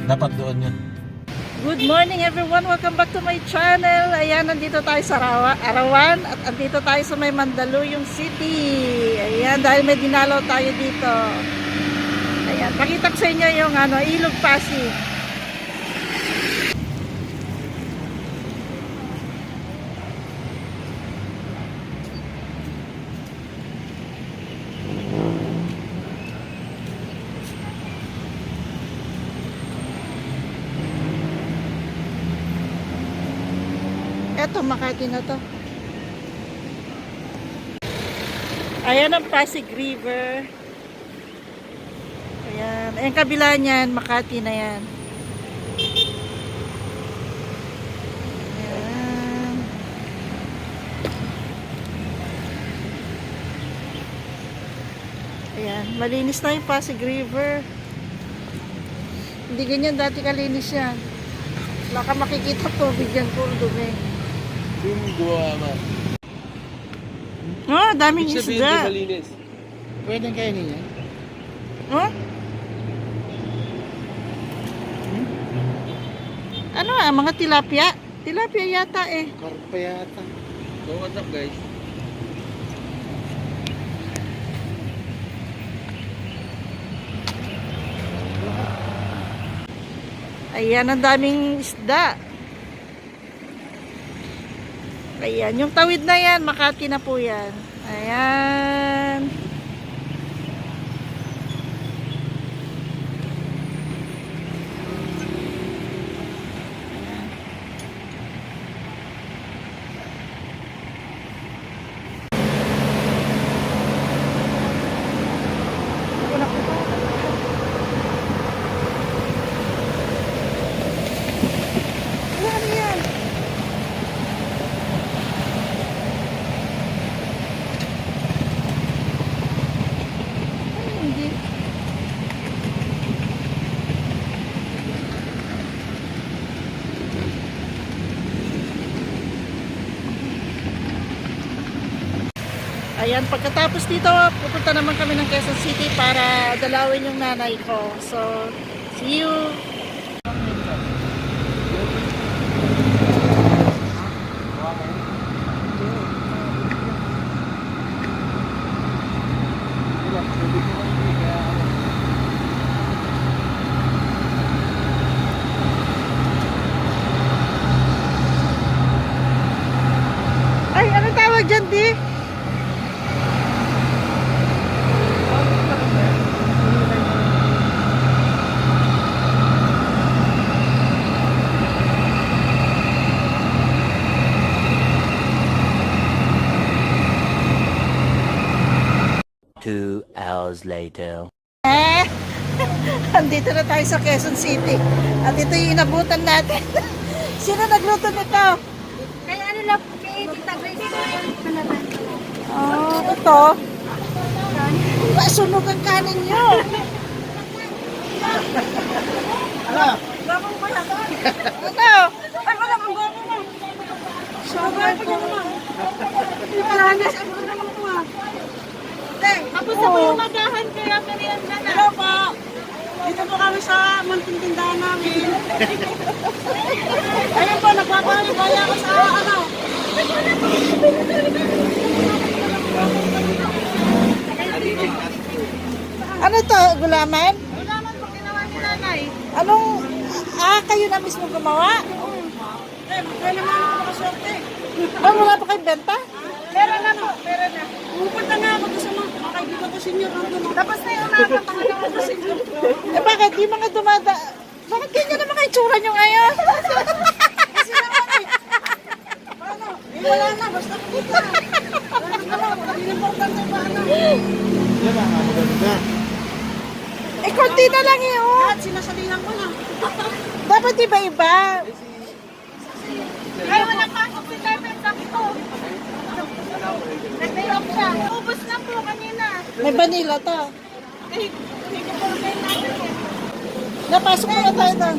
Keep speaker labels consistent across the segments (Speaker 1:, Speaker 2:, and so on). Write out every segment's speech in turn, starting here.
Speaker 1: Dapat doon yun.
Speaker 2: Good morning everyone! Welcome back to my channel. Ayan, nandito tayo sa Arawan at nandito tayo sa may Mandaluyong City. Ayan, dahil may dinalaw tayo dito. Ayan, pakita ko sa inyo yung Ilog Pasig. Eto, Makati na to. Ayan ang Pasig River. Ayan. Ayan kabila niyan, Makati na yan. Ayan. Ayan. Malinis na yung Pasig River. Hindi ganyan dati kalinis yan. Wala ka makikita tubig yan, puro dumi.
Speaker 1: Yung gawa man.
Speaker 2: Oh, daming isda.
Speaker 1: Malinis.
Speaker 3: Pwede kainin niya?
Speaker 2: Oh? Ano mga tilapia? Tilapia yata eh.
Speaker 3: Karpa yata.
Speaker 1: So what's up guys?
Speaker 2: Ayan, ang daming isda. Ayan, yung tawid na yan, Makati na po yan. Ayan. Ano yan? Hindi. Ayan, pagkatapos dito, pupunta naman kami ng Quezon City para dalawin yung nanay ko. So, see you! Ay, ano tawag dyan, di?
Speaker 4: Two hours later.
Speaker 2: Andito na tayo sa Quezon City. At ito yung inabutan natin. Sino nagluto nito?
Speaker 5: Kaya ano lang, kay Tita Grace Manatan.
Speaker 2: Oh, ito. Sunog ang kanin nyo.
Speaker 5: Gawang wala ka.
Speaker 2: Ano?
Speaker 5: Ay, wala kang gawang mo.
Speaker 2: Sunog po.
Speaker 5: Ipalanas, ano naman ko ah. Tapos sa pulumagahan kaya merienda na. Hello po. Dito po kami sa munting tindahan namin. Ayun po, nagpapaligaya ako sa ano.
Speaker 2: Ano to? Gulaman?
Speaker 5: Ulaman po ginawa ni nanay.
Speaker 2: Anong... kayo na mismo gumawa?
Speaker 5: Kaya naman ako makaswerte.
Speaker 2: Wala pa kayong benta?
Speaker 5: Meron na po, meron na. Pupunta na ako sa mga kaibigan ko senior. Tapos na yung umaga, pangalawa ko senior.
Speaker 2: Bakit? Di mga dumada... Bakit ganyan naman kayo tsura nyo ngayon?
Speaker 5: Kasi naman eh. Paano? Wala na, basta kumita. Wala na lang, hindi importante ba ano.
Speaker 3: Yan ang maganda.
Speaker 2: Konti na lang eh, oh.
Speaker 5: Lahat sinasalihan ko na.
Speaker 2: Dapat iba-iba.
Speaker 5: Ay, wala pa ako si Tepet, sakit ko. Nag-day-off siya. Ubus na po kanina.
Speaker 2: May vanilla to.
Speaker 5: Eh, hindi ko po rin natin eh.
Speaker 2: Napasok mo na tayo doon.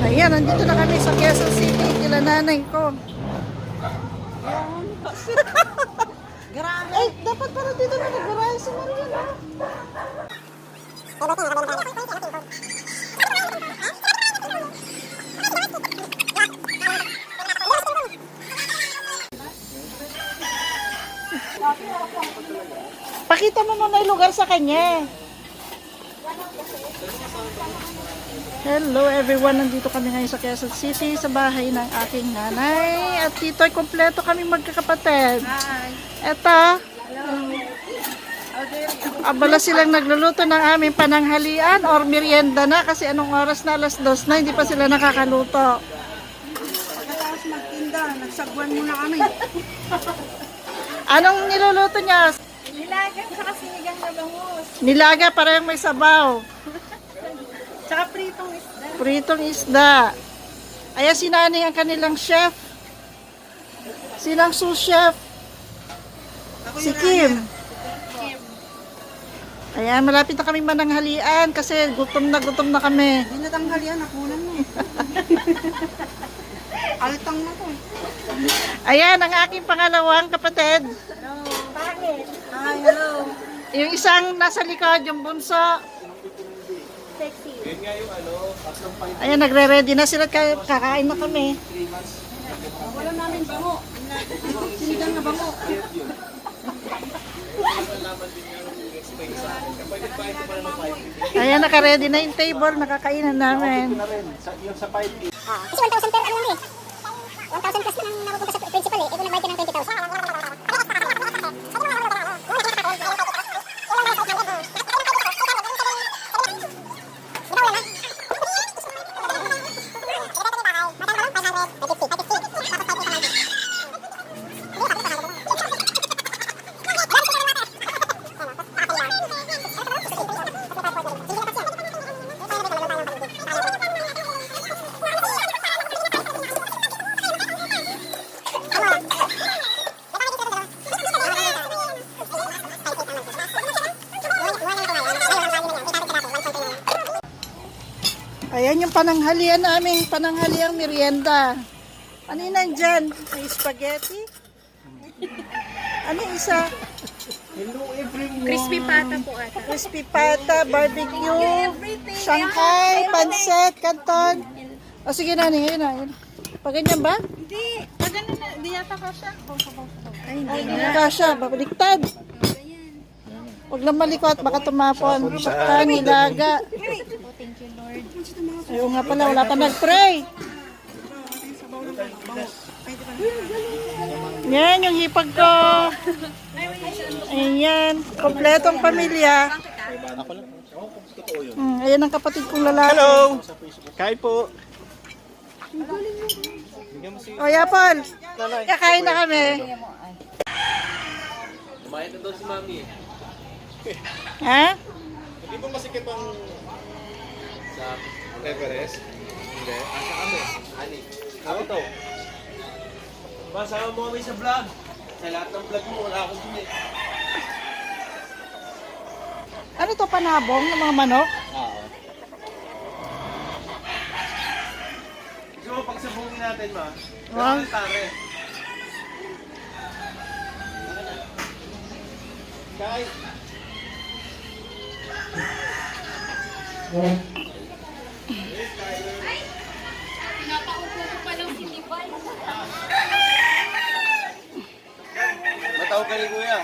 Speaker 2: Ayan, nandito na kami sa Quezon City. Kila nanay ko. Ay, dapat para dito na nag-garahe si Marian. Pakita mo muna yung lugar sa kanya. Hello everyone, nandito kami ngayon sa Quezon City sa bahay ng aking nanay. At dito ay kompleto kami magkakapatid.
Speaker 5: Hi.
Speaker 2: Eto, abala silang nagluluto ng aming pananghalian or merienda na kasi anong oras na, 2:00 na, hindi pa sila nakakaluto.
Speaker 5: Pagkatapos magtinda, nagsagwan muna kami.
Speaker 2: Anong niluluto niya?
Speaker 5: Nilagang sa sinigang na bangus.
Speaker 2: Nilaga parang may sabaw.
Speaker 5: Tsaka pritong isda.
Speaker 2: Pritong isda. Ayan si Nanay ang kanilang chef. Silang sous chef. Si Kim. Ayan, malapit na kami mananghalian kasi gutom na kami.
Speaker 5: Hindi na tanghalian, nakunan mo. Altang na to.
Speaker 2: Ayan, ang aking pangalawang kapatid.
Speaker 5: Hello. Bakit? Hi, hello.
Speaker 2: Yung isang nasa likod, yung bunso.
Speaker 5: Sexy.
Speaker 2: Ayan, nagre-ready na sila. Kakain na kami.
Speaker 5: Wala namin bango. Sinigang na bango.
Speaker 2: Ayan, naka-ready na yung table. Nakakainan namin.
Speaker 4: Kasi 1,000 per ano lang eh. 1,000 plus nang napupunta sa principal eh. Ito nagbayad ka ng 20,000.
Speaker 2: Ayan yung pananghalian namin, pananghaliang merienda. Ano yun nandyan? May spaghetti? Ano yung isa?
Speaker 5: Crispy pata po ata.
Speaker 2: Crispy pata, barbecue, Shanghai, pancet, canton. O sige na, ngayon na. Pag ganyan ba?
Speaker 5: Hindi. Pagano na. Hindi yata ka siya. Ay, hindi
Speaker 2: Hindi kasha, babaliktad. Huwag lang malikot, baka tumapon. Baka nilaga.
Speaker 5: Thank you, Lord.
Speaker 2: Ayaw nga pala, wala pa nag-pray. Yan, yung hipag ko. Ayan, kompletong pamilya. Ayan ang kapatid kong lalaki.
Speaker 3: Hello! Kain po.
Speaker 2: O, Yapol, kakain na kami.
Speaker 1: Kumain na daw si Mami.
Speaker 2: Ha?
Speaker 3: Hindi po masikip ang
Speaker 1: Sa
Speaker 3: Everest? Hindi.
Speaker 1: asa kami. Ani.
Speaker 3: Ako to.
Speaker 1: Ba, sama mo kami sa vlog. Sa lahat ng vlog mo, wala akong dun eh.
Speaker 2: Ano to, panabong ng mga manok?
Speaker 3: Oo.
Speaker 1: Gusto mo pagsabungin natin, ma?
Speaker 2: Wow.
Speaker 1: Pero tare.
Speaker 3: Kain.
Speaker 1: Matawag ka ni Kuya.